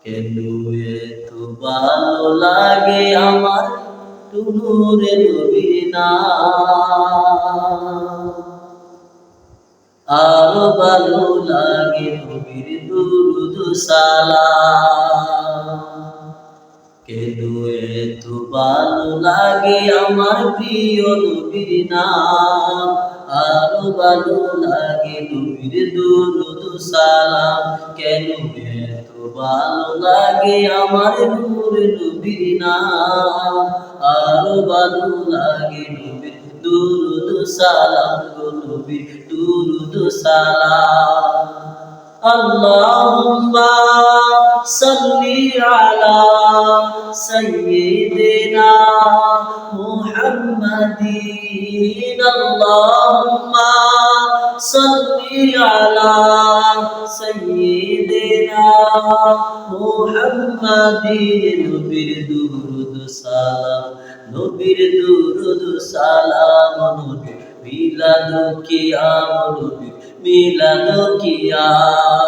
কেন এত ভালো লাগে আমার টুনুরে নবীর নাম, আরো ভালো লাগে নবীর দুরূদ সালাম। কেন এত ভালো লাগে আমার প্রিয় নবীর নাম, আরো ভালো লাগে নবীর দুরূদ সালাম। কেন এত ভালো লাগে আমার নূর নবীর নাম, আরো ভালো লাগে নবীর দুরূদ সালাম গো নবীর দুরূদ সালাম। আল্লাহুম্মা সাল্লি আলা সাইয়্যিদিনা মুহাম্মাদিন, আল্লাহুম্মা সাল্লি আলা সাইয়্যিদিনা মুহাম্মাদিন। নবীর দুরূদ সালাম, নবীর দুরূদ সালাম, নবীর মিলাদ কিয়াম, নবীর মিলাদ কিয়াম।